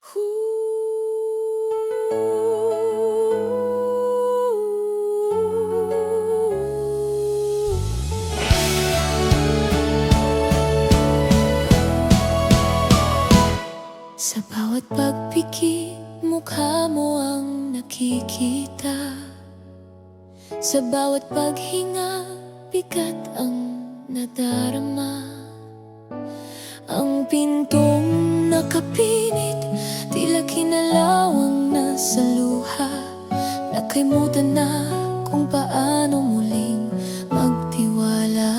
Sa bawat pagpikit, mukha mo ang nakikita. Sa bawat paghinga, bigat ang nadarama. Ang pintong nakapinit, tila kinalawang nasa luha. Nakalimutan na kung paano muling magtiwala.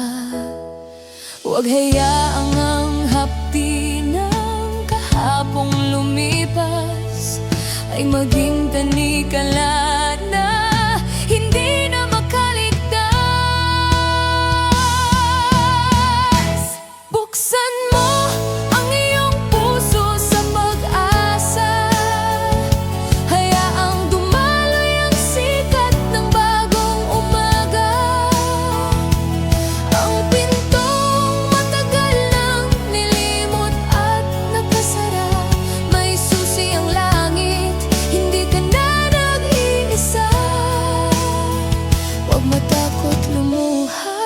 Huwag hayaang ang hapdi ng kahapong lumipas ay maging tanikala na hindi na makaligtas. Buksan mo ang iyong puso sa pag-asa. Hayaang dumaloy ang sikat ng bagong umaga. Ang pintong matagal nang nilimot at nakasara, may susi ang langit, hindi ka na nag-iisa. Huwag matakot lumuha,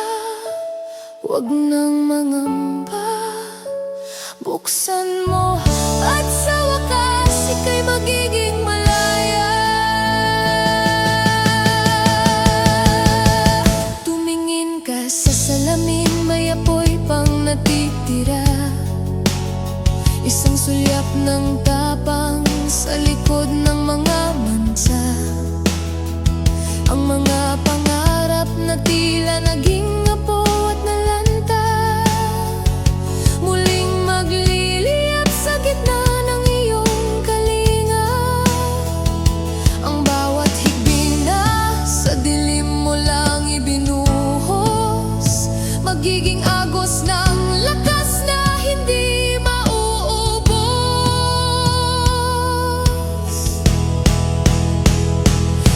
huwag nang mangamba. Buksan mo at sa wakas ika'y magiging malaya. Tumingin ka sa salamin, may apoy pang natitira. Isang sulyap ng tapang sa likod ng mga mansa. Ang mga pangarap na tila naging apo at nalanta, muling magliliyap sa gitna ng iyong kalinga. Ang bawat higbing na sa dilim mo lang ibinuhos, magiging agos ng lakas na hindi mauubos.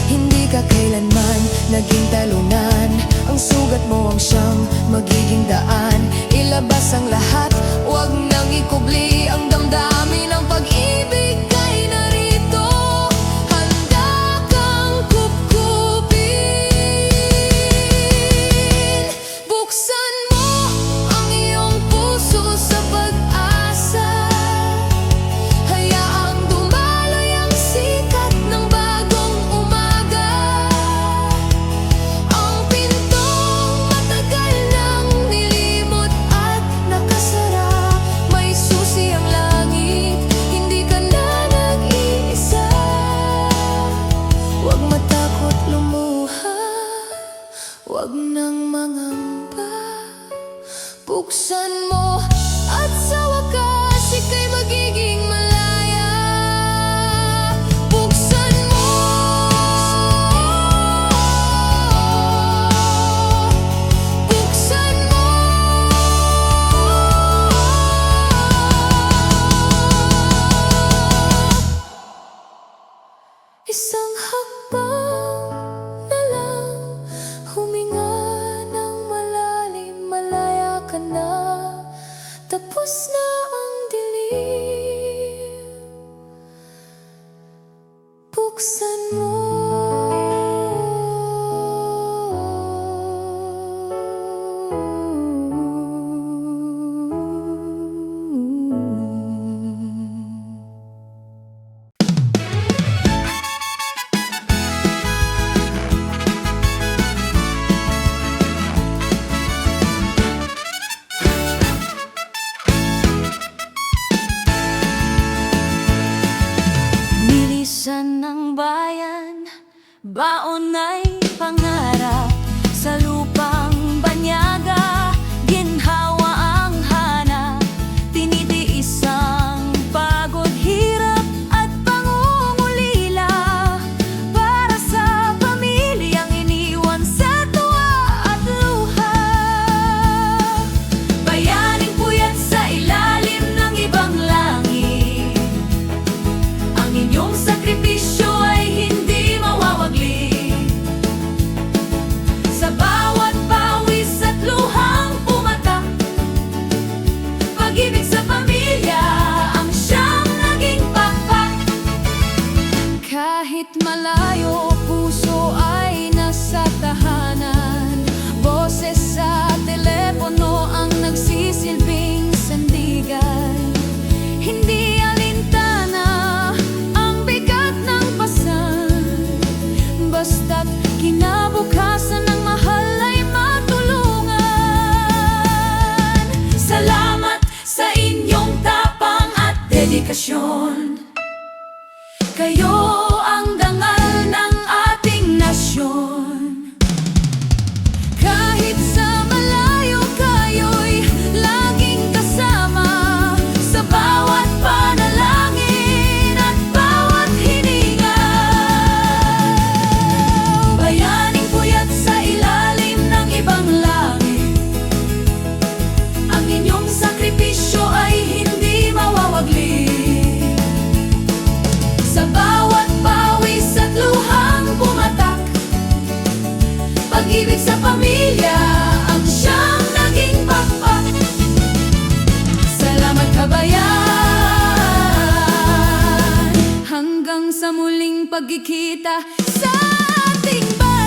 Hindi ka kailanman naging talunan, ang sugat mo ang siyang magiging daan. Ilabas ang lahat, huwag nang ikubli ang damdamin. Ang pag-ibig ay narito, handa kang kupkupin. Buksan mo ang iyong puso sa pag-asa. Hayaang dumaloy ang sikat ng bagong umaga. Ang pintong matagal nang nilimot at nakasara, may susi ang langit, hindi ka na nag-iisa. Huwag matakot lumuha, huwag nang mangamba. Buksan mo at sa wakas ika'y magiging malaya. Buksan mo. Buksan mo. Isang hakbang na lang, huminga ng malalim, malaya ka na. Tapos na ang dilim. Buksan mo. Milisan ng bayan, baon ay pangarap. Sa lupang banyaga, ginhawa ang hanap. Tinitiis ang pagod, hirap at pangungulila. Para sa pamilyang iniwan sa tuwa at luha. Bayaning puyat sa ilalim ng ibang langit, ang inyong sakripisyo ay hindi mawawagli. dedikasyon. Kayo ang dangal ng ating nasyon. Kahit sa malayo kayo'y laging kasama, sa bawat panalangin at bawat hininga. Bayaning puyat sa ilalim ng ibang langit, ang inyong sakripisyo ay hindi mawawagli. Sa bawat pawis at luhang pumatak, pag-ibig sa pamilya ang siyang naging pakpak. Salamat kabayan, hanggang sa muling pagkikita sa ating bayan.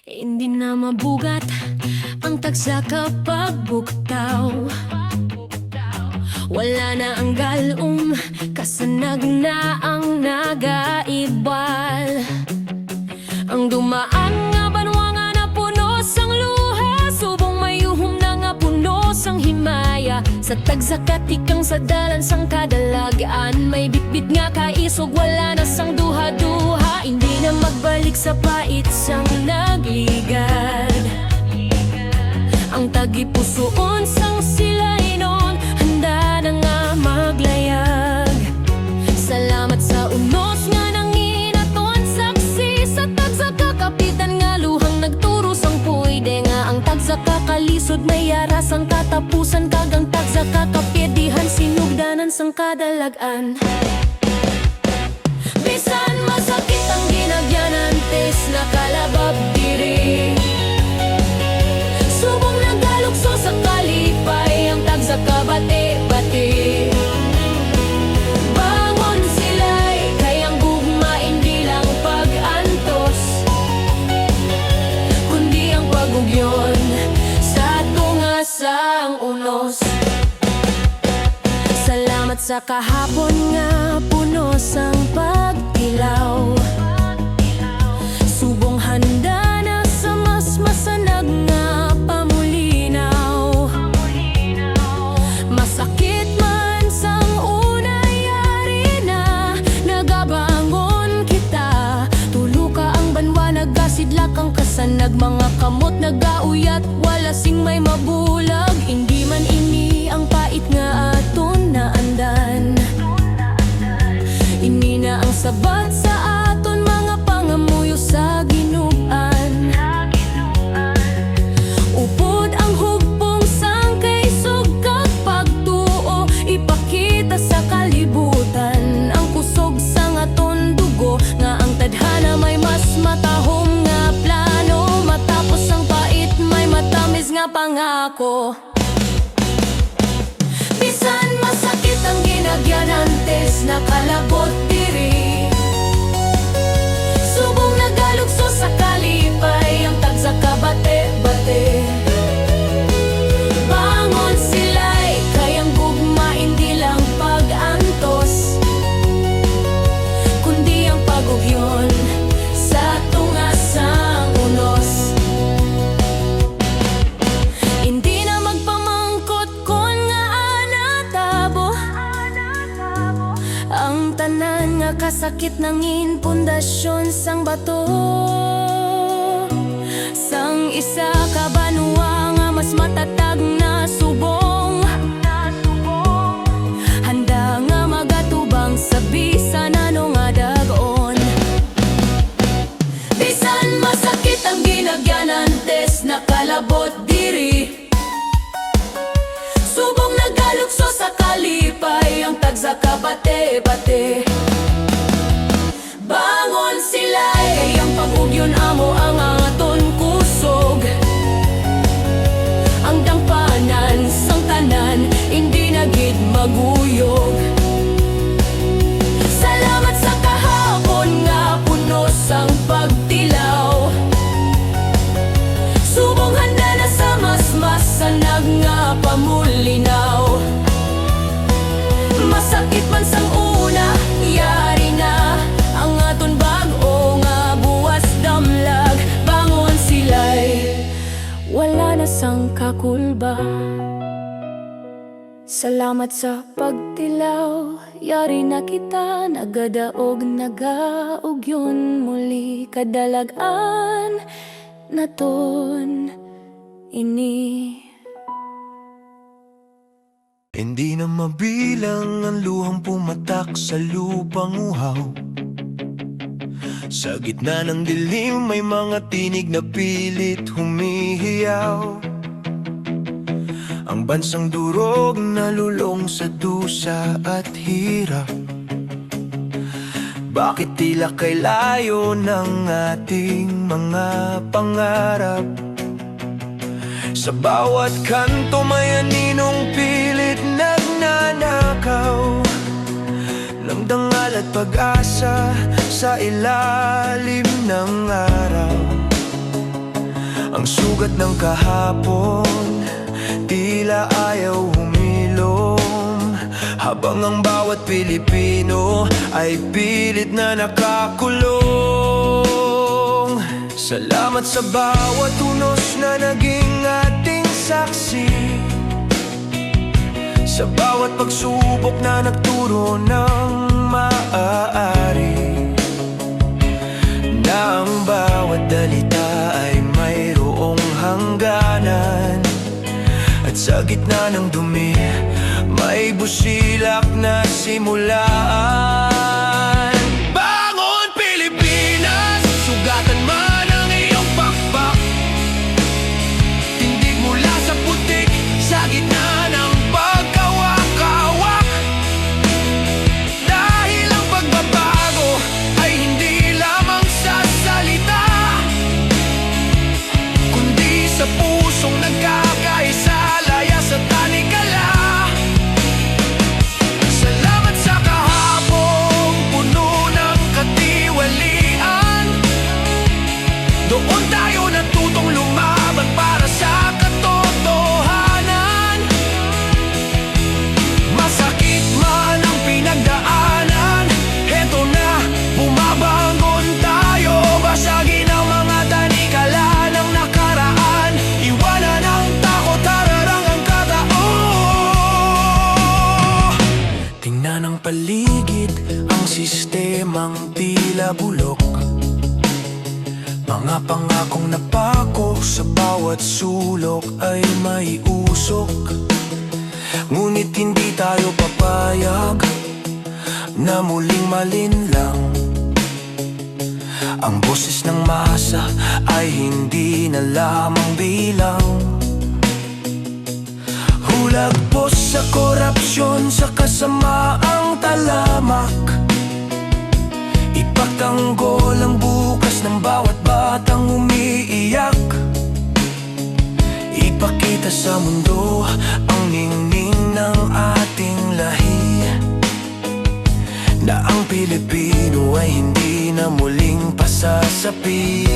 Hindi na mabugat ang tagsa kapag bugtaw. Wala na ang galong, kasanag na ang nagaibal. Ang dumaan nga banwa nga na punos ang luha, subong mayuhom na nga punos ang himaya. Sa tagsakatikang sa dalan sang kadalagaan, may bitbit nga kaisog, wala na sang duha-duha. Hindi na magbalik sa pait sang nagligad. Ang tagipusoon sang sila'y noon, handa na nga maglayag. Salamat sa unos nga nanginaton, saksi sa tagsakakapitan nga luhang nagturo sang pwede nga ang tagsakakalisod may aras ang katapusan, kagang tagsakakapedihan sinugdanan sang kadalagan. Bisan masakit ang ginagyanan, tes nakalabab diri. Subong nagalukso sa kalipay ang tagsakabate-bate. Bangon sila'y kayang gugma, hindi lang pag-antos, kundi ang pagugyon sa tunga sang unos. Salamat sa kahapon nga punos ang pagtilaw. Subong handa na sa mas masanag nga pamulinaw. Masakit man sang unay yari na, nagabangon kita. Tulo ka ang banwa, nagasidlak ang kasanag. Mga kamot nagauyat, wala sing may mabulag. Hindi man ini ang pait nga aton naandan. Ini na ang sabat sa aton mga pangamuyo sa ginuban. Upod ang hugpong sang kaisog kag pagtuo, ipakita sa kalibutan ang kusog sang aton dugo. Nga ang tadhana may mas matahom nga plano, matapos ang pait may matamis nga pangako. Bisan masakit ang ginagyanan, tes nakalabot diri. Subong nagalukso sa kalipay ang tagsakabate-bate. Bangon sila'y kayang gugma, hindi lang pag-antos, kundi ang pagugyon sa tunga sang unos. Hindi na magpamangkot kon nga anatabo, ang tanan nga kasakit nangin pundasyon sang bato. Sang isa ka banwa nga mas matatag na subong, handa nga magatubang sa bisan ano nga dagon. Bisan masakit ang ginagyanan, tes nakalabot diri. Subong nagalukso sa kalipay ang tagsakabate-bate. Bangon sila'y ang pagugyon amo ang aton kusog. Ang dangpanan sang tanan, hindi na gid maguyog. Salamat sa kahapon nga punos ang pagtilaw. Subong handa na sa mas masanag nga pamulinaw. Masakit man sang una, nakakulba. Salamat sa pagtilaw, yari na kita, nagadaog nagaog yun muli kadalagan naton ini. Hindi na mabilang ang luhang pumatak sa lupang uhaw. Sa gitna ng dilim may mga tinig na pilit humihiyaw. Ang bansang durog nalulong sa dusa at hirap. Bakit tila kay layo ng ating mga pangarap? Sa bawat kanto may aninong pilit nagnanakaw ng dangal at pag-asa sa ilalim ng araw. Ang sugat ng kahapon tila ayaw humilom, habang ang bawat Pilipino ay pilit na nakakulong. Salamat sa bawat unos na naging ating saksi, sa bawat pagsubok na nagturo ng maaari, na ang bawat dalita ay mayroong hangganan. At sa gitna ng dumi, may busilak na simulan. Bangon Pilipinas, sugatan man ang iyong pakpak. Tindig mula sa putik, sa gitna ng pagkawak-kawak. Dahil ang pagbabago ay hindi lamang sa salita, kundi sa pusong nagkakaisa. Sa tanikala, salamat sa kahapong puno ng katiwalian. Doon tayo natutong lumaban para sa katotohanan. Masakit man ang pinagdaanan, heto na, bumabangon tayo. Basagin ang mga tanikala ng nakaraan, iwanan ang takot, hararang ang ng paligid, ang sistemang tila bulok. Mga pangakong napako sa bawat sulok ay may usok. Ngunit hindi tayo papayag na muling malinlang. Ang boses ng masa ay hindi na lamang bilang. Hulagpos sa korupsyon, sa kasamaang talamak. Ipagtanggol ang bukas ng bawat batang umiiyak. Ipakita sa mundo ang ningning ng ating lahi, na ang Pilipino ay hindi na muling pasasapi.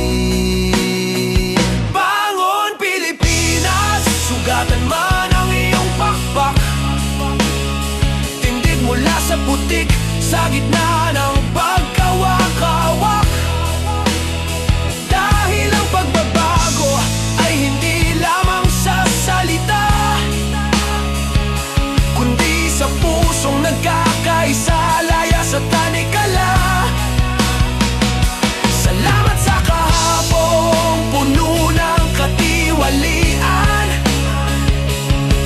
Bangon Pilipinas, sugatan man ang iyong pakpak. Tindig mula sa putik, sa gitna ng pagkawak-kawak. Dahil ang pagbabago ay hindi lamang sa salita, kundi sa pusong nagkakaisa. Laya sa tanikala, salamat sa kahapong puno ng katiwalian.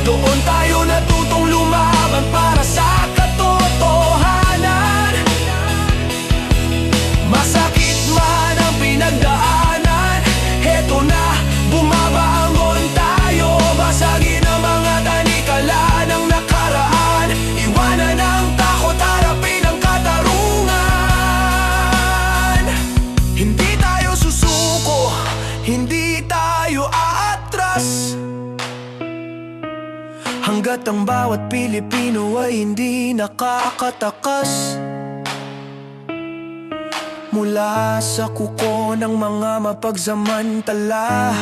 Doon tayo natutong lumaban para sa katotohanan. Masakit man ang pinagdaanan, heto na, bumabangon tayo. Basagin ang mga tanikala ng nakaraan, iwanan ang takot, harapin ang katarungan. Hindi tayo susuko, hindi tayo aatras, hanggat ang bawat Pilipino ay hindi nakakatakas mula sa kuko ng mga mapagsamantala.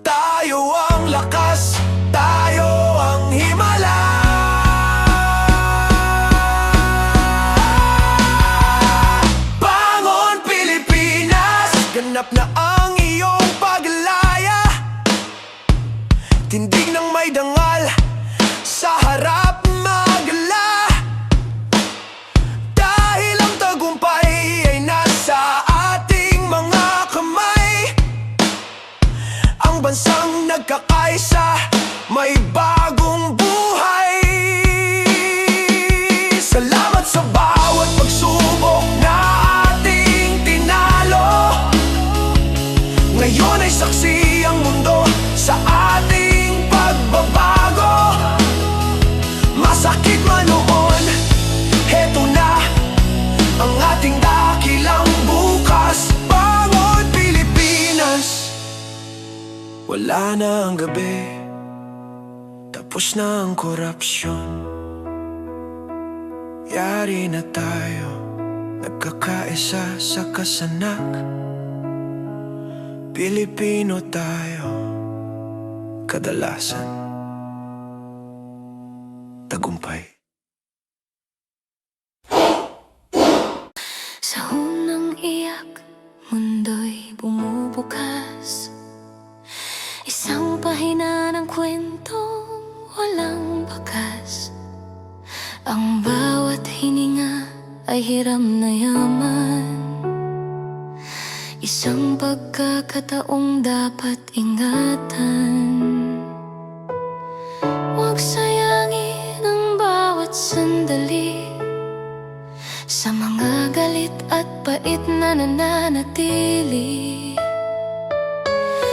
Tayo ang lakas, tayo ang himala. Bangon Pilipinas, ganap na ang iyong paglaya. ay sa may bagong buhay. Salamat sa bawat pagsubok na ating tinalo. Ngayon ay saksi ang mundo sa ating pagbabago. Masakit man noon, heto na ang ating dakilang bukas. Bangon Pilipinas! Wala na ang gabi, tapos na ang korupsyon. Yari na tayo, nagkakaisa sa kasanak. Pilipino tayo, kadalasan tagumpay. Sa unang iyak, mundo'y bumubukas. Isang pahina ng kwentong walang bakas. Ang bawat hininga ay hiram na yaman. Isang pagkakataong dapat ingatan. Huwag sayangin ang bawat sandali sa mga galit at pait na nananatili.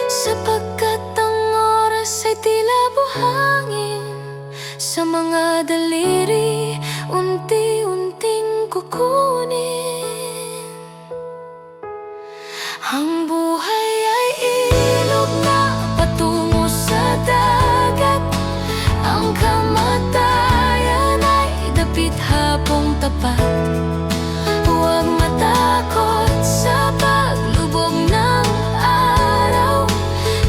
Sapagkat ang oras ay tila buhangin, sa mga daliri unti-unting kukunin. Ang buhay ay ilog na patungo sa dagat. Ang kamatayan ay dapit hapong tapat. Huwag matakot sa paglubog ng araw,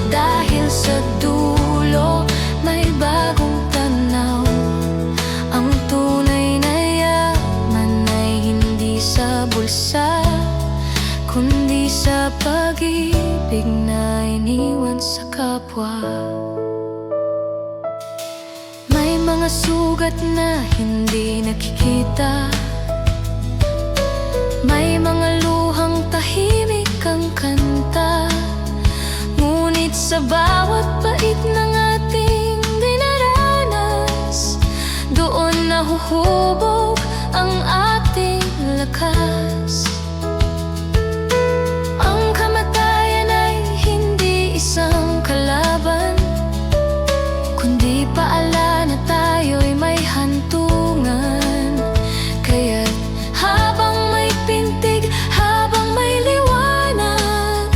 dahil sa dulo may bagong tanaw. Ang tunay na yaman ay hindi sa bulsa, kundi sa pag-ibig na iniwan sa kapwa. May mga sugat na hindi nakikita, may mga luhang tahimik ang kanta. Ngunit sa bawat pait ng ating dinaranas, doon nahuhubog ang ating lakas. Ang kamatayan ay hindi isang kalaban, kundi paala na tayo'y may hantungan. Kaya't habang may pintig, habang may liwanag,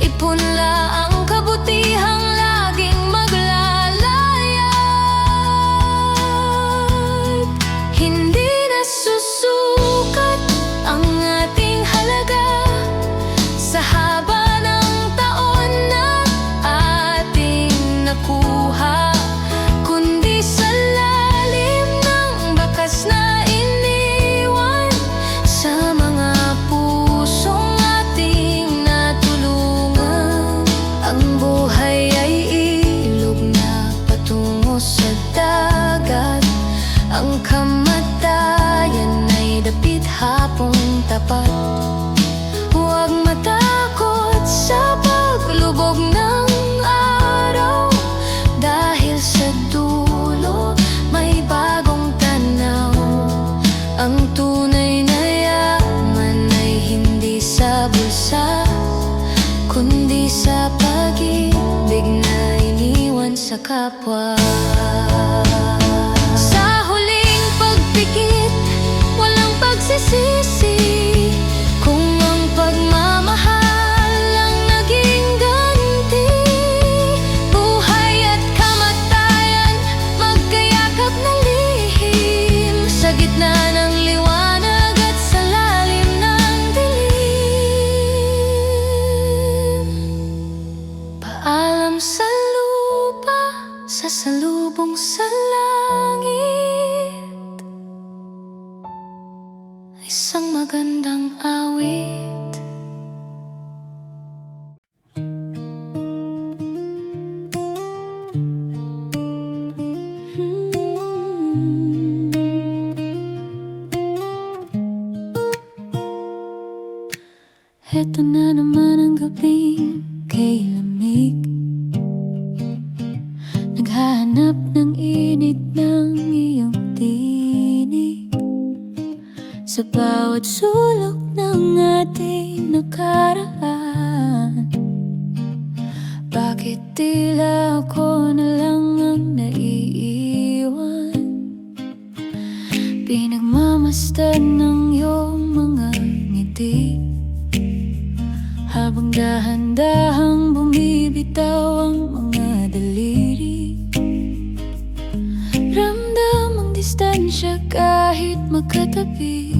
ipunla ang kabutihang laging maglalayag. Hindi na susukat ang ating halaga sa haba ng taon na ating nakuha, kundi sa lalim ng bakas na iniwan sa mga pusong ating natulungan. Ang buhay ay ilog na patungo sa dagat. Ang kamatayan ay dapit hapong tapat. Huwag matakot sa paglubog ng araw, dahil sa dulo may bagong tanaw. Ang tunay na yaman ay hindi sa bulsa, kundi sa pag-ibig na iniwan sa kapwa. Sa huling pagpikit, walang pagsisisi, kung ang pagmamahal ang naging ganti. Buhay at kamatayan magkayakap na lihim, sa gitna ng liwanag at sa lalim ng dilim. Paalam sa lupa, sasalubong sa langit. Isang magandang awit. Heto na naman ang gabing kay lamig. Kahit tila ako na lang ang naiiwan, pinagmamasdan ng iyong mga ngiti, habang dahan-dahang bumibitaw ang mga daliri. Ramdam ang distansya kahit magkatabi,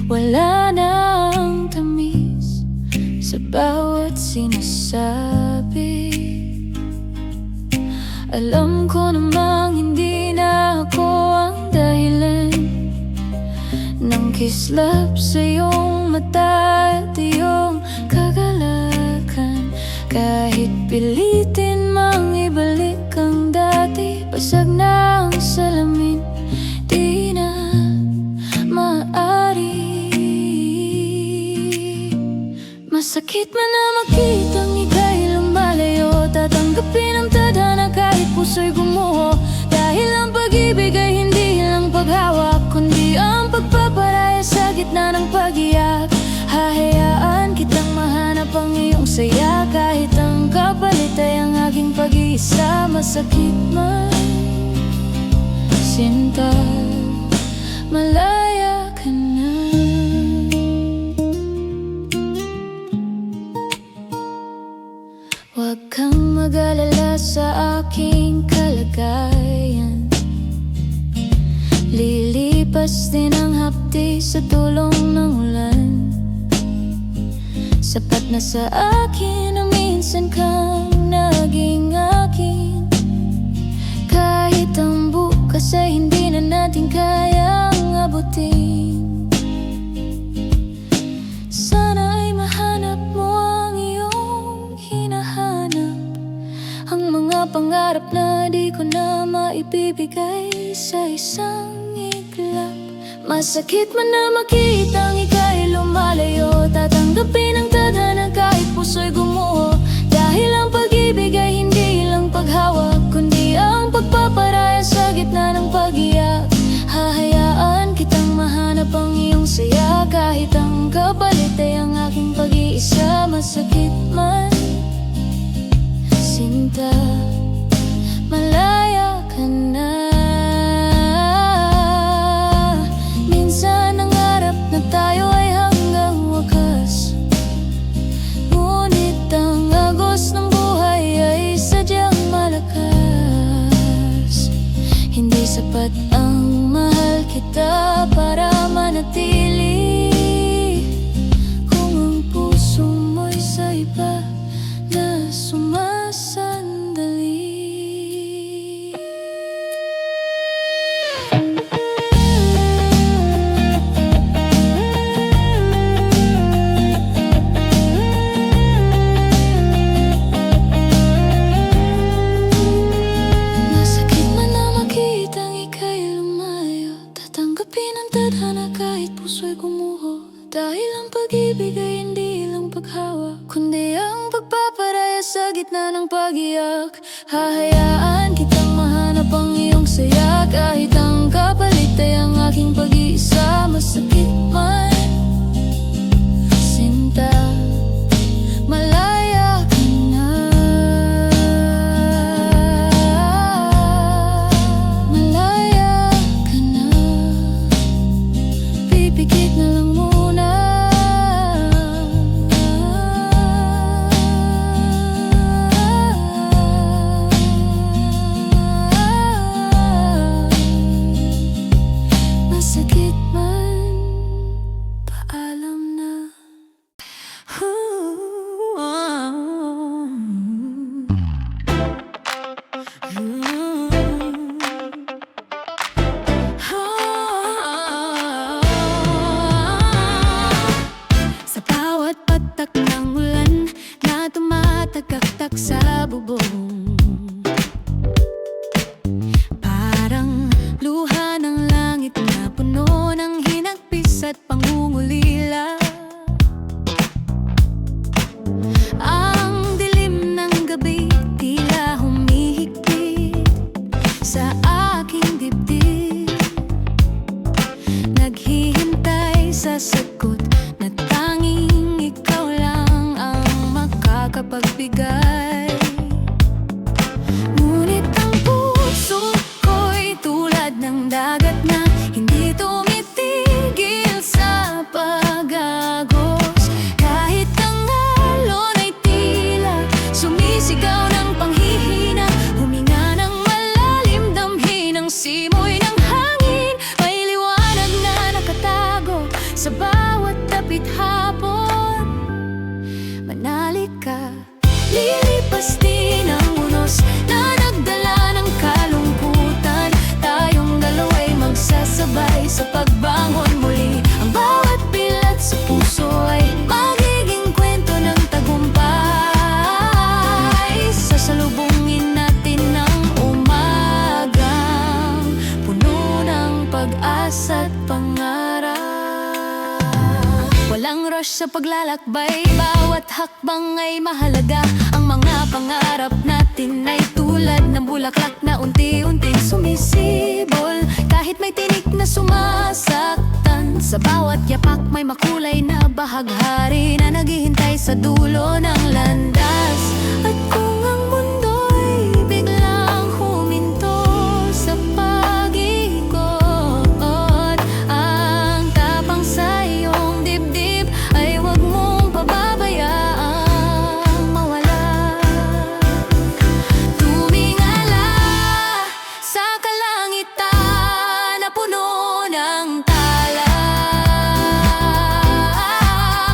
wala na ang tamis sa bawat sinasabi. Alam ko namang hindi na ako ang dahilan ng kislap sa iyong mata at iyong kagalakan. Kahit pilitin mang ibalik ang dati, basag na ang salamin, di na maaari. Masakit man na makitang ika'y lumalayo, tatanggapin ang tadhana kahit puso'y gumuho. Dahil ang pag-ibig ay hindi lang paghawak, kundi ang pagpaparaya sa gitna ng pag-iyak. Hahayaan kitang mahanap ang iyong saya, kahit ang kapalit ay ang aking pag-iisa. Masakit man, sinta, malaya ka na. Huwag kang mag-alala sa aking kalagayan, lilipas din ang hapdi sa tulong ng ulan. Sapat na sa akin na minsan kang naging akin, kahit ang bukas ay hindi na natin kayang abutin. Sana ay mahanap mo ang iyong hinahanap, ang mga pangarap na di ko na maibibigay sa isang iglap. Masakit man na makitang ika'y lumalayo, tatanggapin ang tadhana kahit puso'y gumuho. Dahil ang pag-ibig ay hindi lang paghawak, kundi ang pagpaparaya sa gitna ng pag-iyak. Hahayaan kitang mahanap ang iyong saya, kahit ang kapalit ay ang aking pag-iisa. Masakit man, sinta, malaya ka na. Minsan nangarap na tayo ay hanggang wakas, ngunit ang agos ng buhay ay sadyang malakas. Hindi sapat ang mahal kita para manatili, kung ang puso mo'y sa iba na sumasandali. Masakit man na makitang ika'y lumayo, tatanggapin ang tadhana kahit puso'y gumuho. Dahil ang pag-ibig ay hindi lang paghawak, kundi ang pagpaparaya sa gitna ng pag-iyak. Hahayaan kitang mahanap ang iyong saya, kahit ang kapalit ay ang aking pag-iisa. Masakit man, sinta, malaya ka na. Malaya ka na, pipikit na lang muna. Masakit man, Lilipas din ang unos na nagdala ng kalungkutan. Tayong dalawa'y magsasabay sa pagbangon muli. Ang bawat bilat sa puso ay magiging kwento ng tagumpay. Sasalubungin natin ang umagang puno ng pag-asa at pangarap. Walang rush sa paglalakbay, bawat hakbang ay mahalaga. Ang mga pangarap natin ay tulad ng bulaklak na unti-unting sumisibol. Kahit may tinik na sumasaktan, sa bawat yapak may makulay na bahaghari na naghihintay sa dulo ng landas. At kung ang mundo'y biglang huminto sa pag-ikot, ang tapang sa iyong dibdib ay huwag mong pababayaang mawala. Tumingala sa kalangitan na puno ng tala,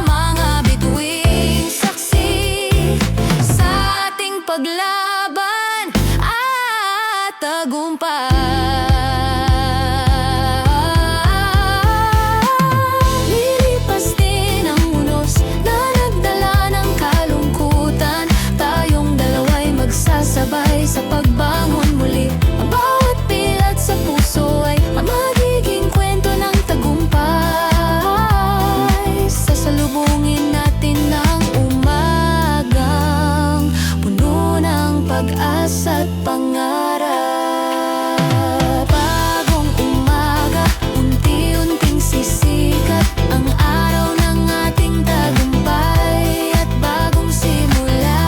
mga bituing saksi sa ating paglaban at tagumpay. Lilipas din ang unos na nagdala ng kalungkutan. Tayong dalawa'y magsasabay sa pagbangon muli. Ang bawat pilat sa puso ay magiging kwento ng tagumpay. Sasalubungin natin ang umagang puno ng pag-asa at pangarap. Bagong umaga, unti-unting sisikat ang araw ng ating tagumpay at bagong simula.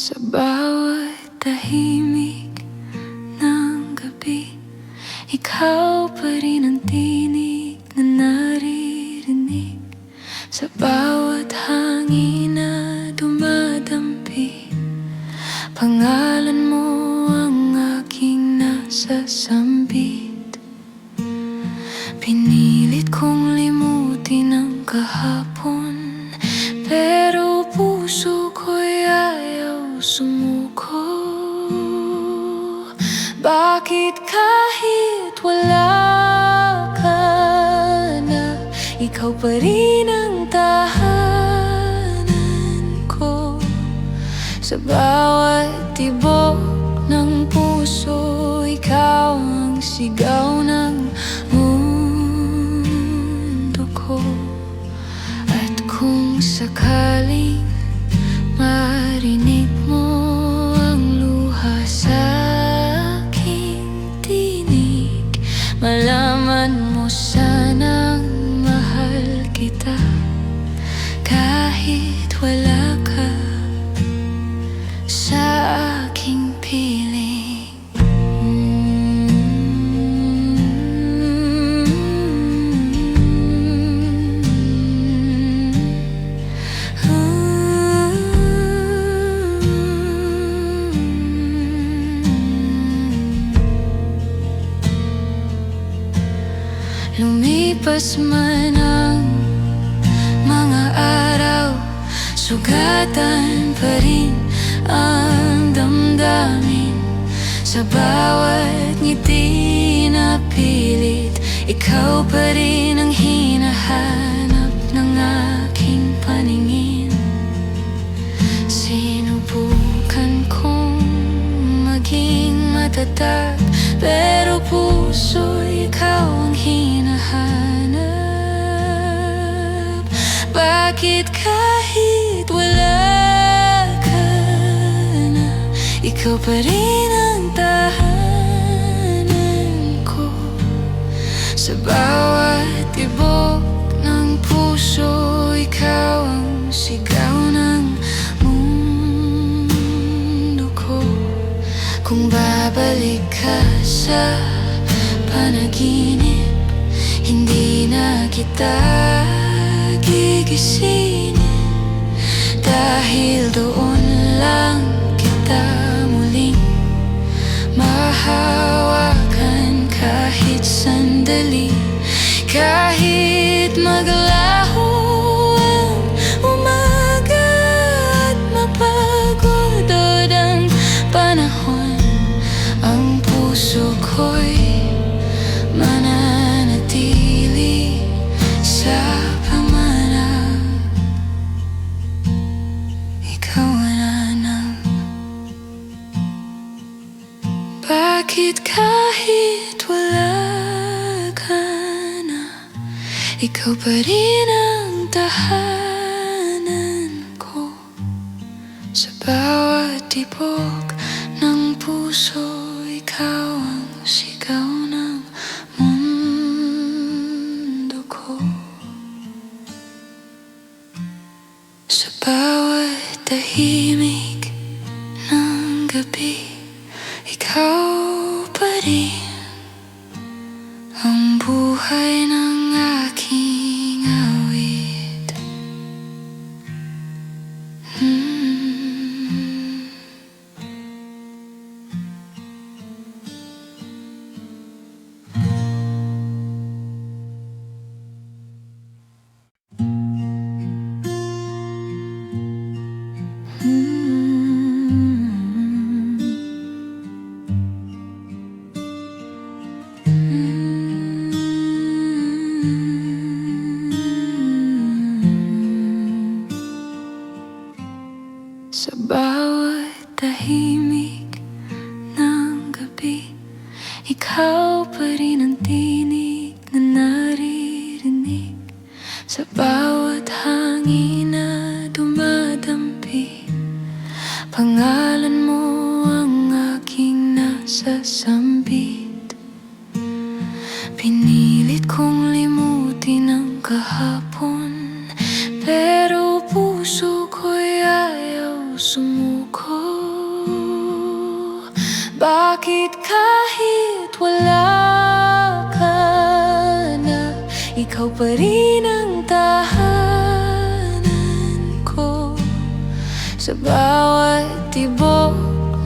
Sa bawat tahimik ng gabi, ikaw pa rin ang tinig na naririnig. Sa bawat hangin na dumadampi, pangalan mo ang aking nasasambit. Pinilit kong limutin ang kahapon, pero puso ko'y ayaw sumuko. Bakit kahit wala ka na, ikaw pa rin ang tahanan ko? Sa bawat tibok ng puso, ikaw ang sigaw ng mundo ko. At kung sakaling marinig mo ang luha sa aking tinig, malaman mo sanang mahal kita kahit wala ka sa aking piling. Lumipas man ang mga araw, sugatan pa rin ang damdamin. Sa bawat ngiti na pilit, ikaw pa rin ang hinahanap ng aking paningin. Sinubukan kong maging matatag, pero puso ikaw ang hinahanap. Bakit kahit wala ka na, ikaw pa rin ang tahanan ko? Sa bawat tibok ng puso, ikaw ang sigaw na sa panaginip, hindi na kita gigising, dahil doon lang kita muling mahawakan kahit sandali. Kahit maglaho ang umaga at mapagod ang panahon, ang puso ko'y mananatili sa pamanang ikaw na. Bakit kahit wala ka na, ikaw pa rin ang tahanan ko. Sa bawat tibok ng puso, ikaw ang sigaw ng mundo ko. Sa bawat tahimik ng gabi, ikaw pa rin ang buhay ng aking awit. Sa bawat tahimik ng gabi, ikaw pa rin ang tinig na naririnig. Sa bawat hangin na dumadampi, pangalan mo ang aking nasasambit. Pinilit kong limutin ang kahapon, pero puso ko'y ayaw sumuko. Bakit kahit wala ka na, ikaw pa rin ang tahanan ko. Sa bawat tibok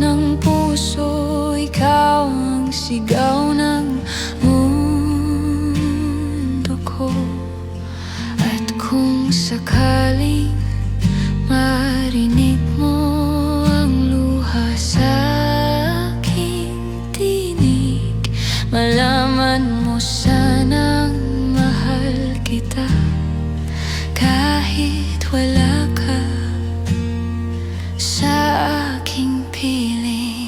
ng puso, ikaw ang sigaw ng mundo ko. At kung sakaling marinig mo ang luha sa aking tinig, malaman mo sanang mahal kita kahit wala ka sa aking piling.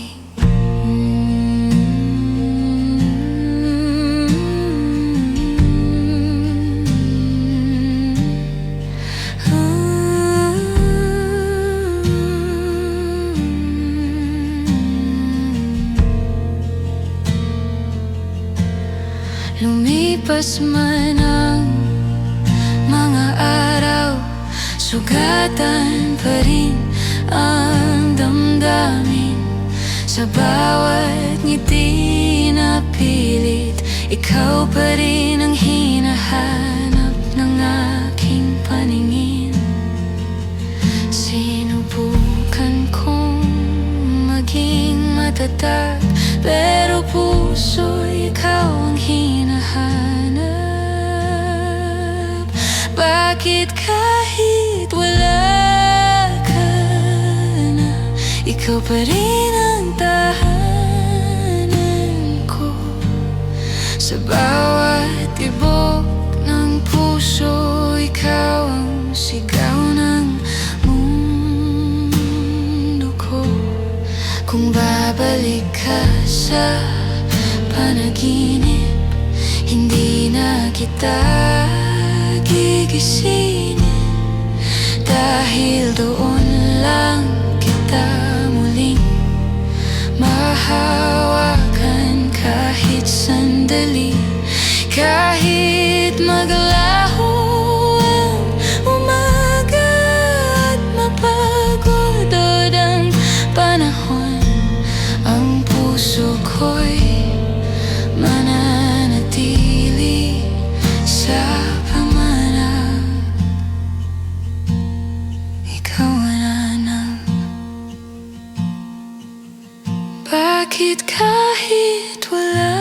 Lumipas man ang mga araw, sugatan pa rin ang damdamin. Sa bawat ngiti na pilit, ikaw pa rin ang hinahanap ng aking paningin. Sinubukan kong maging matatag, pero puso, ikaw ang hinahanap. Bakit kahit wala ka na, ikaw pa rin ang tahanan ko. Sa bawat tibok ng puso, ikaw ang sigaw ng mundo ko. Kung babalik ka sa panaginip, hindi na kita gigising, dahil doon lang kita muling mahawakan kahit sandali. Kahit maglaho ang umaga at mapagod ang panahon, ang puso ko'y Bakit kahit wala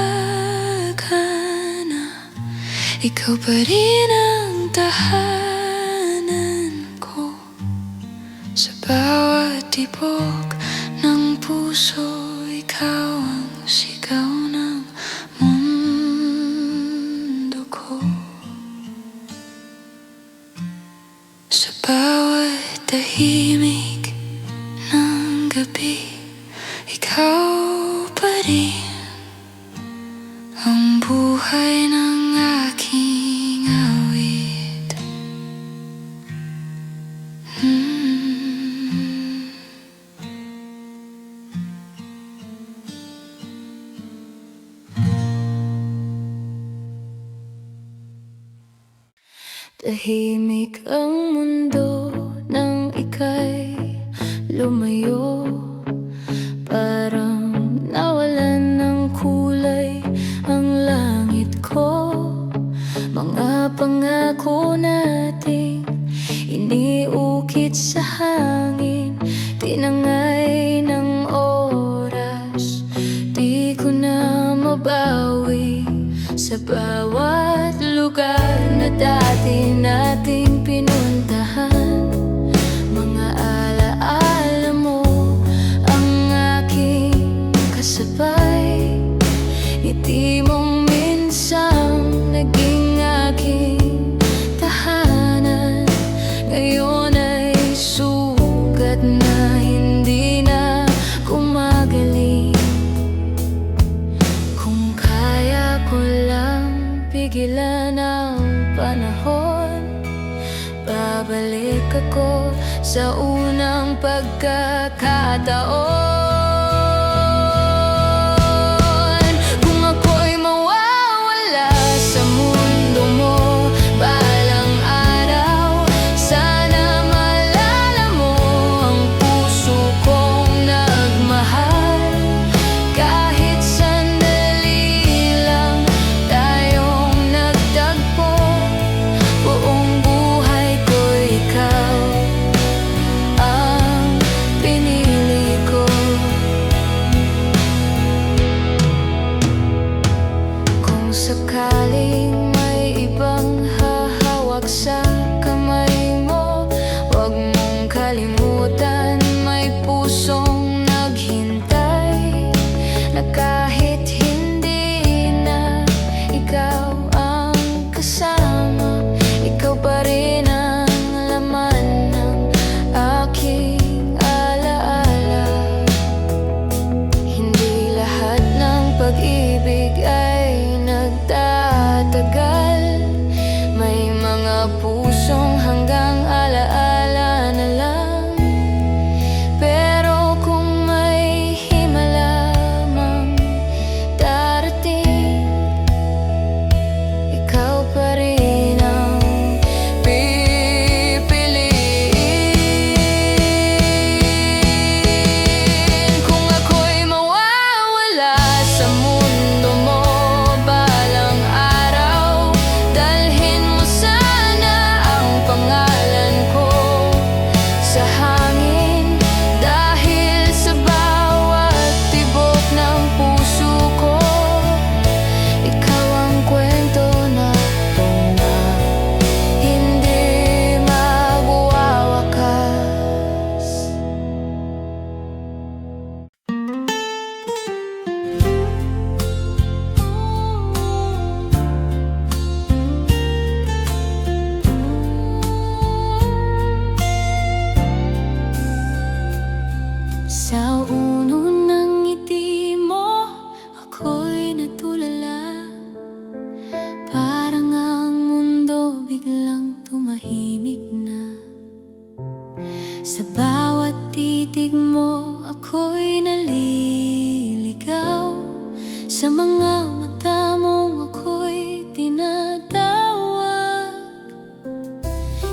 ka na, ikaw pa rin ang tahanan ko. Sa bawat tibok ng puso, ikaw ang sigaw ng mundo ko. Sa bawat tahimik ng gabi, ikaw pa rin ang buhay ng aking awit. Tahimik ang mundo nang ika'y lumayo. Parang nawalan ng kulay ang langit ko. Mga pangako nating iniukit sa hangin, tinangay ng oras, di ko na mabawi. Sa bawat lugar na dati nating pinuntahan, mga alaala mo ang aking kasabay. Ngiti mong minsang naging aking tahanan, ngayon ay sugat na hindi na gumagaling. Kung kaya ko lang pigilan ang panahon, babalik ako sa unang pagkakataon. Kung ako'y mawawala sa mundo mo balang araw, sana maalala mo ang puso kong nagmahal. Kahit sandali lang tayong nagtagpo, buong buhay ko ikaw ang pinili ko. Kung sakaling may ibang hahawak sa kamay mo, huwag mong kalimutan may pusong naghintay, na kahit hindi na ikaw ang kasama, ikaw pa rin ang laman ng aking alaala. Hindi lahat ng pag-ibig ay nagtatagal, may mga pusong hanggang alaala na lang. Pero kung may himala mang darating, ikaw pa rin ang pipiliin. Kung ako'y mawawala sa mundo mo balang araw, dalhin mo sana ang pangalan ko sa hangin, dahil sa bawat tibok ng puso ko, ikaw ang kwento na hindi magwawakas. Sa uno ng ngiti mo, ako'y natulala. Parang ang mundo biglang tumahimik na. Sa bawat titig mo, ako'y naliligaw. Sa mga mata mong ako'y tinatawag.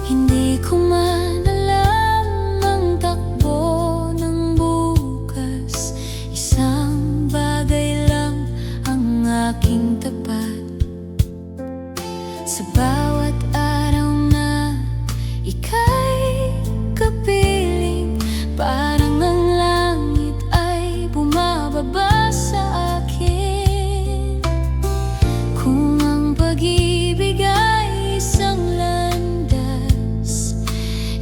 Hindi ko man alam ang takbo ng bukas, isang bagay lang ang aking tapat. Sa bawat araw na ika'y kapiling, parang ang langit ay bumalik.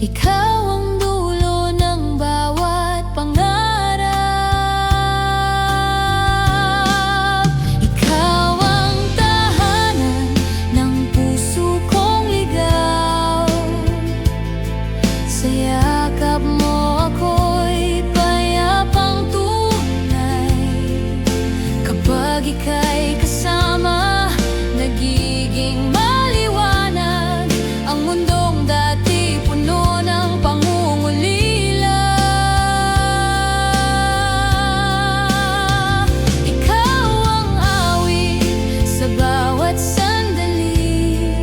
Ikaw ang dulo ng bawat pangarap. Ikaw ang tahanan ng puso kong ligaw. Sa yakap mo ako'y payapang tunay. Kapag ika'y kasama, nagiging maliwanag ang mundong dati puno ng pangungulila. Ikaw ang awit sa bawat sandali.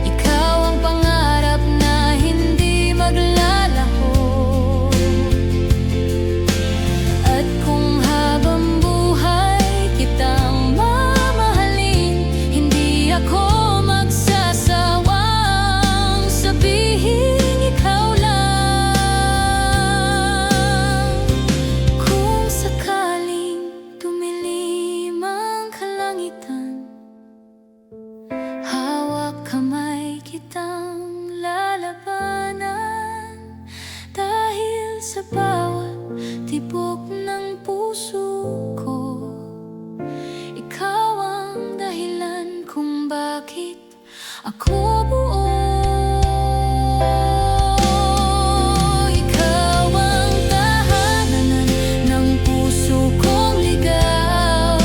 Ikaw ang pangarap na hindi maglalaho. At kung habang buhay kitang mamahalin, hindi ako magsasawang sabihin ikaw lang. Kung sakaling tumilim ang kalangitan, hawak kamay kitang lalabanan. Dahil sa bawat tibok ng puso ko, ikaw ang dahilan kung bakit ako buo. Ikaw ang tahanan ng puso kong ligaw.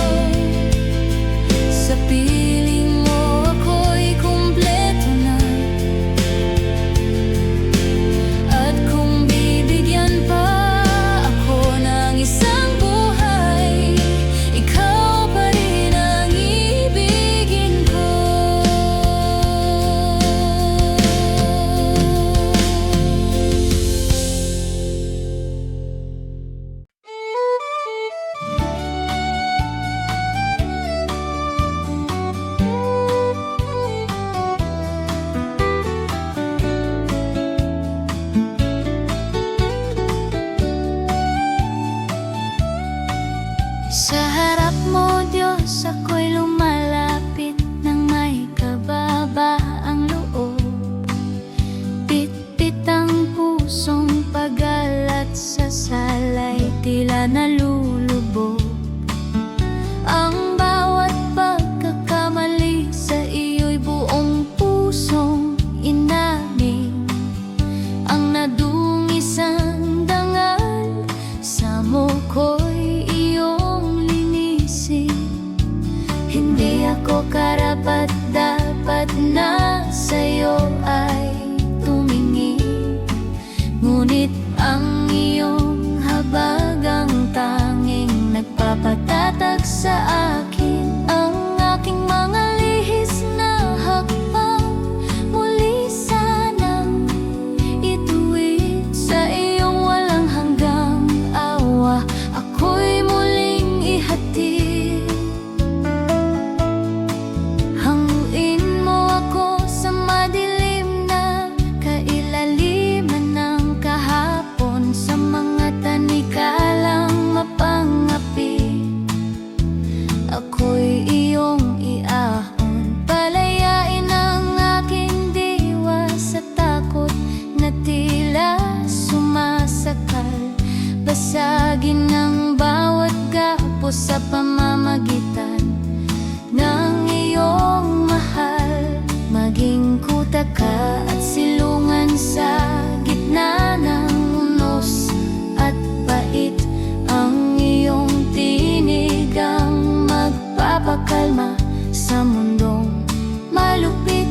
Sa piling mo ako'y kumpleto na. At kung bibigyan pa ako ng isang buhay, ikaw pa rin ang ibigin ko. Sa harap mo, Diyos, ako'y lumalapit nang may kababaang loob. Pit-pit ang pusong pagalat sa salay, tila nalulubog. Ang bawat pagkakamali sa iyo'y buong pusong inamin. Ang nadungis ang dangal sa muko'y iyong linisin. Hindi ako karapat-dapat na sa'yo ay tumingin. Ngunit ang iyong habag ang tanging nagpapatatag sa akin. Ang aking mga lihis na hakbang muli sanang ituwid sa iyong walang hanggang awa. Ako'y muling ihatid. Hanguin mo ako sa madilim na kailaliman ng kahapon, sa mga tanikalang mapangapi. Ako'y iyong iahon, palayain ang aking diwa sa takot na tila sumasakal. Basagin ang bawat gapos sa pamamagitan ng iyong mahal. Maging kuta ka at silungan sa gitna ng unos at bait. Ang iyong tinig ang magpapakalma sa mundong malupit.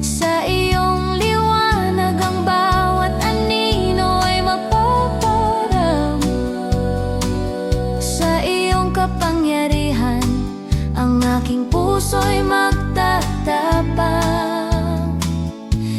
Sa iyong liwanag ang bawat anino ay mapaparam. Sa iyong kapangyarihan ang aking puso'y magtatapang.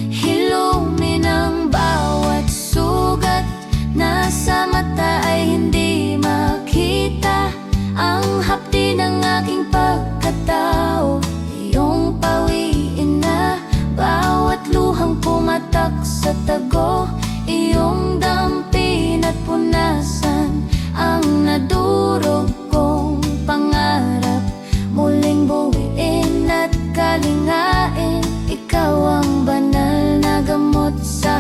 Hilumin ang bawat sugat na sa mata ay hindi makita. Ang hapdi ng aking pagkatao, iyong pawiin na bawat luhang pumatak sa tago. Iyong dampin at punasan ang nadurog kong pangarap. Muling buwiin at kalingain, ikaw ang banal na gamot sa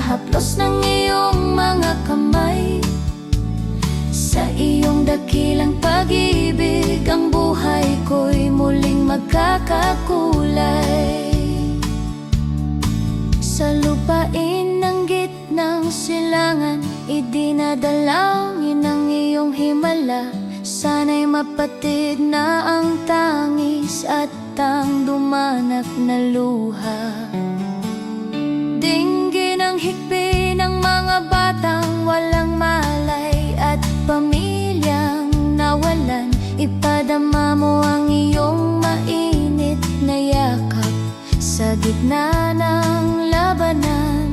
Idinadalangin ang iyong himala, sana'y mapatid na ang tangis at ang dumanak na luha. Dinggin ang hikbi ng mga batang walang malay at pamilyang nawalan. Ipadama mo ang iyong mainit na yakap sa gitna ng labanan.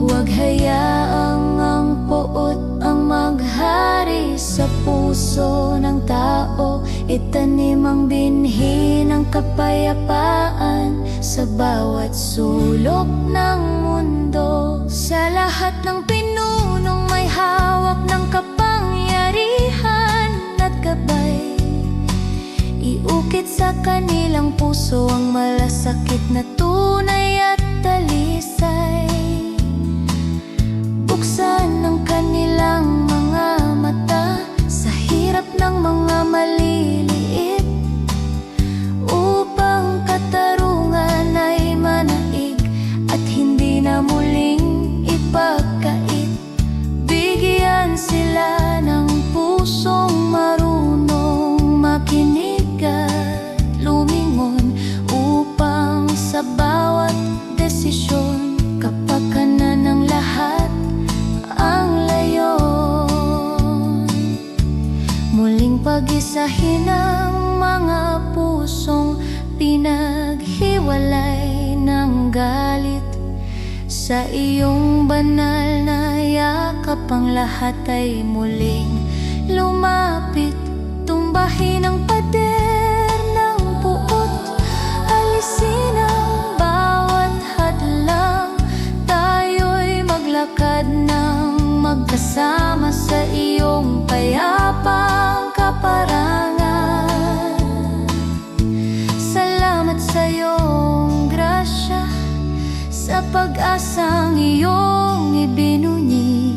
Huwag hayaang ang puot ang maghari sa puso ng tao. Itanim ang binhi ng kapayapaan sa bawat sulok ng mundo. Sa lahat ng pinunong may hawak ng kapangyarihan at gabay, iukit sa kanilang puso ang malasakit na tunay at talisay. Buksan ang kanilang mga mata sa hirap ng mga maliliit, upang katarungan ay manaig at hindi na muling ipagkait. Bigyan sila ng pusong marunong makinig at lumingon, upang sa bawat desisyon kapakanan ng lahat ang layon. Muling pag-isahin ang mga pusong pinaghiwalay ng galit. Sa iyong banal na yakap ang lahat ay muling lumapit. Tumbahin ang pader ng puot, alisin ang bawat hadlang. Tayo'y maglakad ng magkasama sa iyong payapang kaparangan. Salamat sa iyong grasya, sa pag-asang iyong ibinunyi.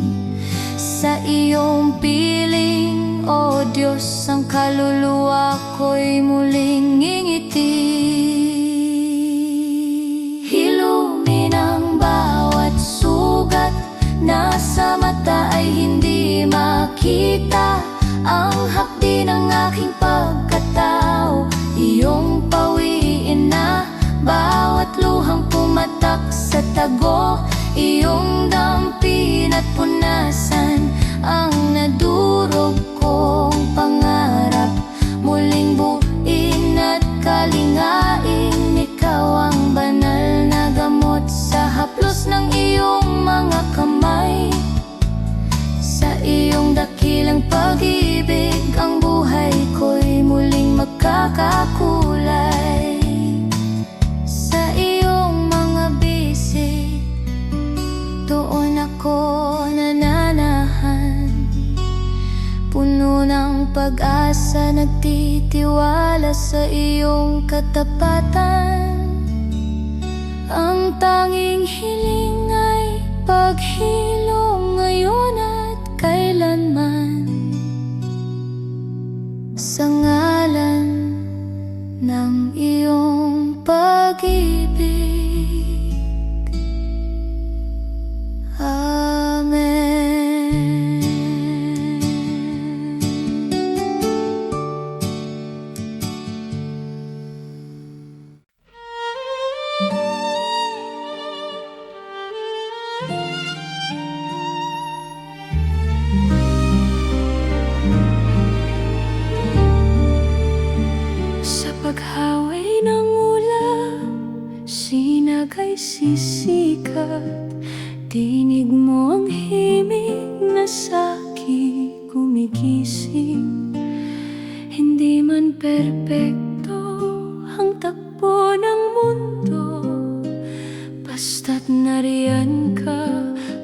Sa iyong piling, O Diyos, ang kaluluwa ko'y muling ngingiti. Hilumin ang bawat sugat, nasa mata ay hindi makita ang hapdi ng aking pagkatao. Iyong pawiin na bawat luhang pumatak sa tago. Iyong dampin at punasan ang nadurog kong pangarap. Muling buuin at kalingain, ikaw ang banal na gamot sa haplos ng iyong mga kamay. Sa iyong dakilang pag-ibig, ang buhay ko'y muling magkakakulay. Sa iyong mga bisig, doon ako nananahan. Puno ng pag-asa, nagtitiwala sa iyong katapatan. Ang tanging hiling ay paghilom ngayon at kailanman. Sa ngalan ng iyong pag-ibig, Amen. Sa paghaway ng ulap, sinag ay sisikat. Dinig mo ang himig na sa'ki gumigising. Hindi man perpekto ang takbo ng mundo, basta't nariyan ka,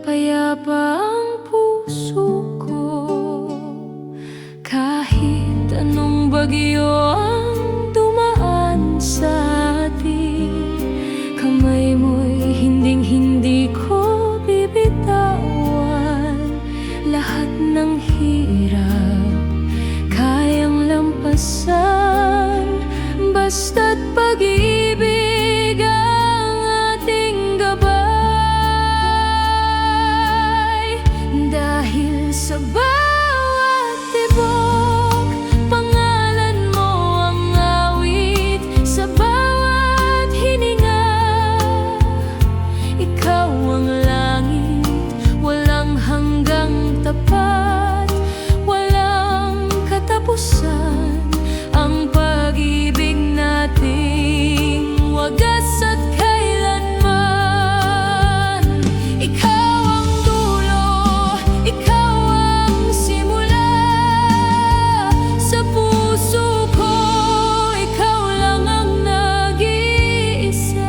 payapa ang puso ko. Kahit anong bagyo ang dumaan sa atin, kamay mo'y hinding-hindi ko bibitawan. Lahat ng hirap kayang lampasan, basta't pag-ibig ang ating gabay. ikaw ang langit, walang hanggang tapat, walang katapusan. Ang pag-ibig nating wagas at kailanman. Ikaw ang dulo, ikaw ang simula. Sa puso ko, ikaw lang ang nag-iisa.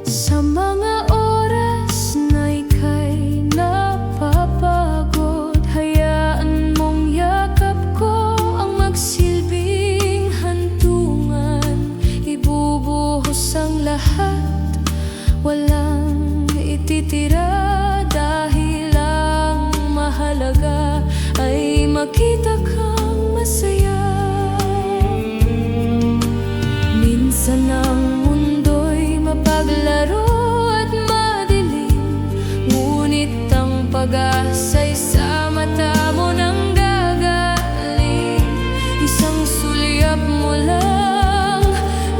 Sa mga oras na ika'y napapagod, hayaan mong yakap ko ang magsilbing hantungan. Ibubuhos ang lahat, walang ititira, dahil ang mahalaga ay makita kang masaya. Minsan ang mundo'y mapaglaro at madilim, ngunit ang pag-asa'y sa mata mo nang gagaling. Isang sulyap mo lang,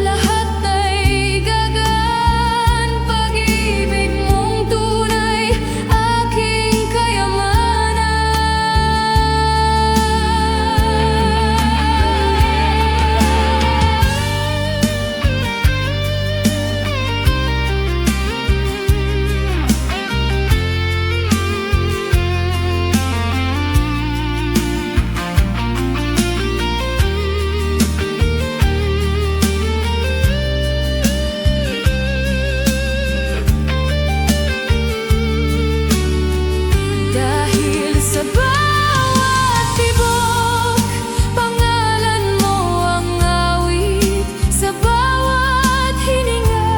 lahat ay gagaan. Pag-ibig mong tunay, aking kayamanan. Dahil sa bawat tibok, pangalan mo ang awit. Sa bawat hininga,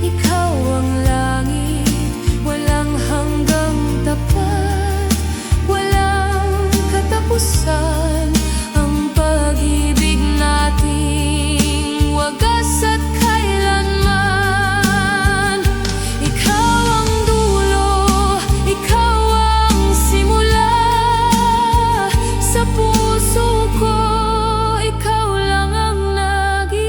ikaw ang langit, walang hanggang tapat, walang katapusan. Ang pag-ibig nating wagas at kailanman. Ikaw ang dulo, ikaw ang simula. Sa puso ko, ikaw lang ang nag-iisa.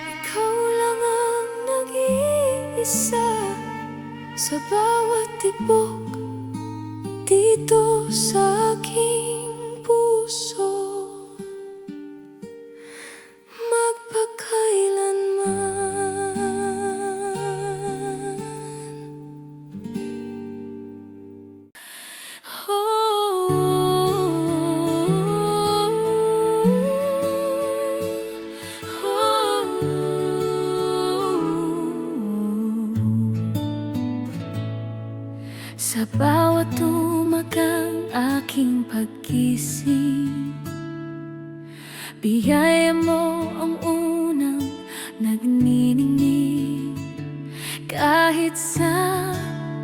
Ikaw lang ang nag-iisa. Sa bawat tibok dito sa aking puso, magpakailanman. Sa bawat umagang aking paggising, biyaya mo ang unang nagniningning. Kahit sa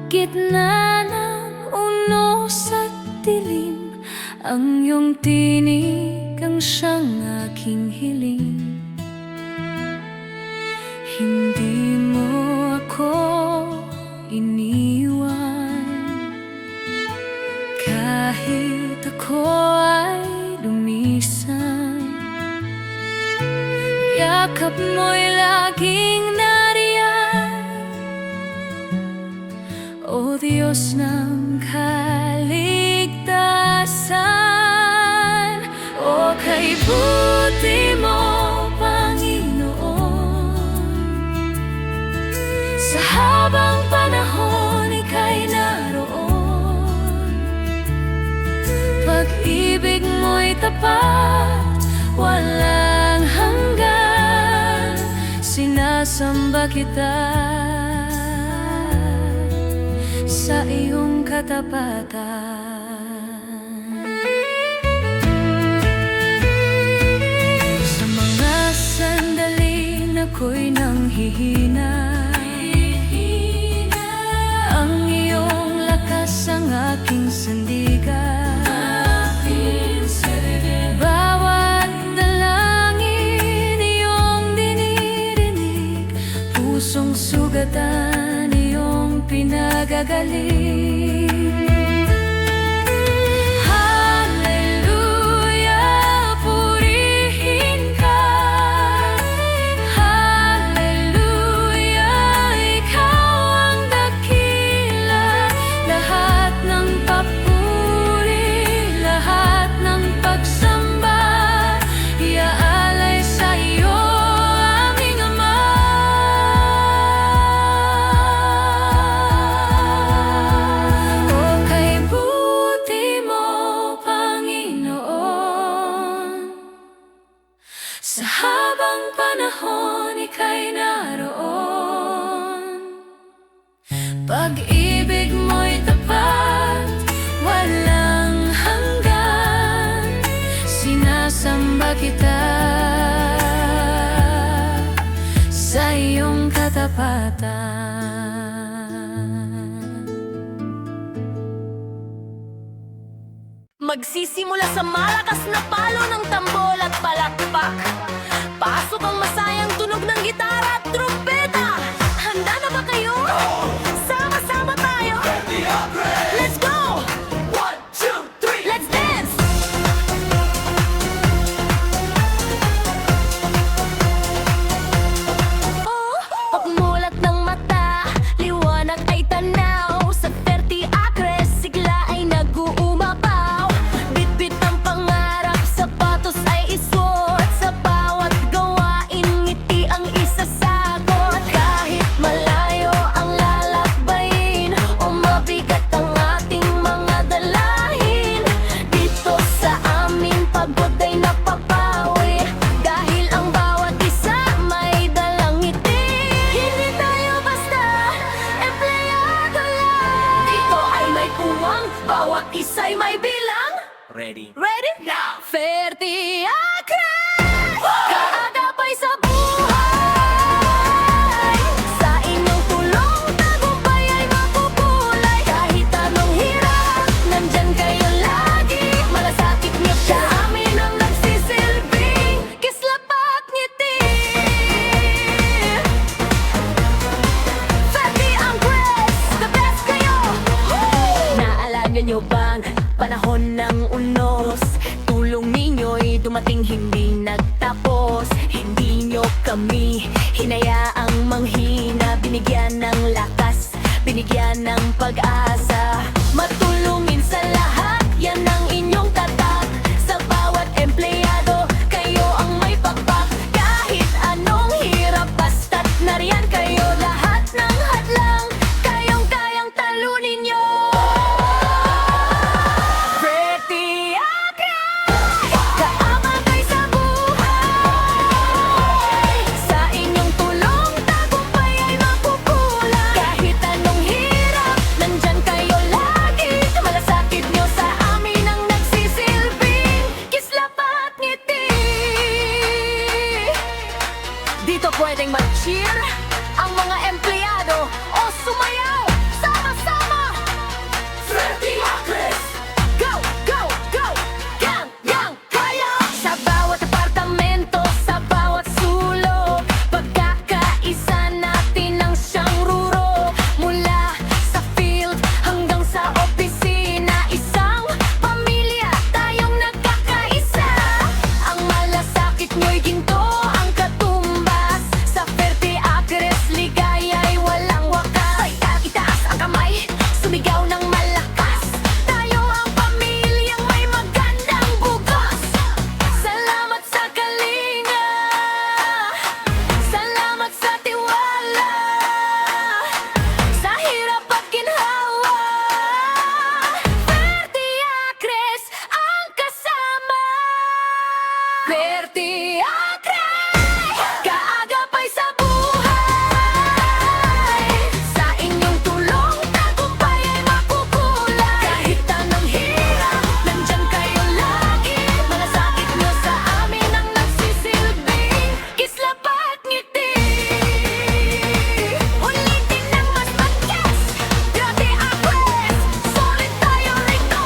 gitna ng unos at dilim, ang iyong tinig ang siyang aking hiling. Hindi mo ako iniwan, kahit ako ay lumisan. Yakap mo'y laging nariyan, O Diyos ng kaligtasan. O kay buti mo, Panginoon, sa habang panahon ika'y naroon. Pag-ibig mo'y tapat, walang hanggan. Sinasamba kita sa iyong katapatan. Sa mga sandaling ako'y nanghihina, ang iyong lakas ang aking sandigan. Bawat dalangin iyong dinirinig, pusong sugatan iyong pinagagaling. Hallelujah, Sa habang panahon ika'y naroon, pag-ibig mo'y tapat, walang hanggan. Sinasamba kita sa iyong katapatan. Magsisimula sa malakas na palo ng tambol at palakpak. Pasok ang masayang tunog ng gitara at trumpeta. Handa na ba kayo? Sama-sama tayo. Let's go! 1, 2, 3 Let's dance! Oh, pagmulat ng mata, liwanag ay tanaw. Sa 30 acres, sigla ay nag-uumapaw. Bit-bit ang pangarap, sapatos ay isuot. Sa bawat gawain, ngiti ang isasagot. Kahit malayo ang lalakbayin, o mabigat ang ating mga dalahin, dito sa amin pagod ay napapawi. Dahil ang bawat isa may dalang ngiti. Hindi tayo basta empleyado lang. Dito ay may puwang, bawat isa'y may bilang. Ready? Ready? Now! Ferti Acres! Kaagapay sa buhay. Sa inyong tulong, tagumpay ay mapupulay. Kahit anong hirap, nandyan kayo lagi. Malasakit niyo sa amin ang nagsisilbing kislap at ngiti. Ferti Acres, the best kayo! Naalala niyo bang panahon ng unos? Tulong ninyo'y dumating hindi nagtapos. Hindi nyo kami hinayaang manghina. Binigyan ng lakas, binigyan ng pag-asa. Matulungin sa lahat, yan ang inyong tatak. Sa bawat empleyado, kayo ang may pakpak. Kahit anong hirap, basta't nariyan kayo. Lahat ng hadlang, kayang-kayang talunin nyo. Ferti Acres! Kaabagay sa buhay. Sa inyong tulong, tagumpay ay mapupulay. Kahit anong hirap, nandyan kayo lagi. Malasakit nyo sa amin ang nagsisilbing kislap at ngiti. Dito pwedeng mag-cheer ang mga empleyado o sumayaw. Sama-sama! Ferti Acres! Go, go, go! Gang, gang, kaya! Sa bawat apartamento, sa bawat sulok, pagkakaisa natin ang siyang ruro. Mula sa field hanggang sa opisina, isang pamilya tayong nagkakaisa. Ang malasakit nyo'y ginto ang katumbas. Sa Ferti Acres, ligaya'y walang wakas. Itaas ang kamay, sumigaw ng malakas. Tayo ang pamilyang may magandang bugos. Salamat sa kalinga, salamat sa tiwala. Sa hirap at ginhawa, Ferti Acres ang kasama. Ferti Acres! Kaagapay sa buhay. Sa inyong tulong, tagumpay ay mapupulay. Kahit anong hirap, nandyan kayo lagi. Malasakit nyo sa amin ang nagsisilbing kislap at ngiti. Ulitin ng mas matigas, Ferti Acres, solid tayo rito.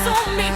to me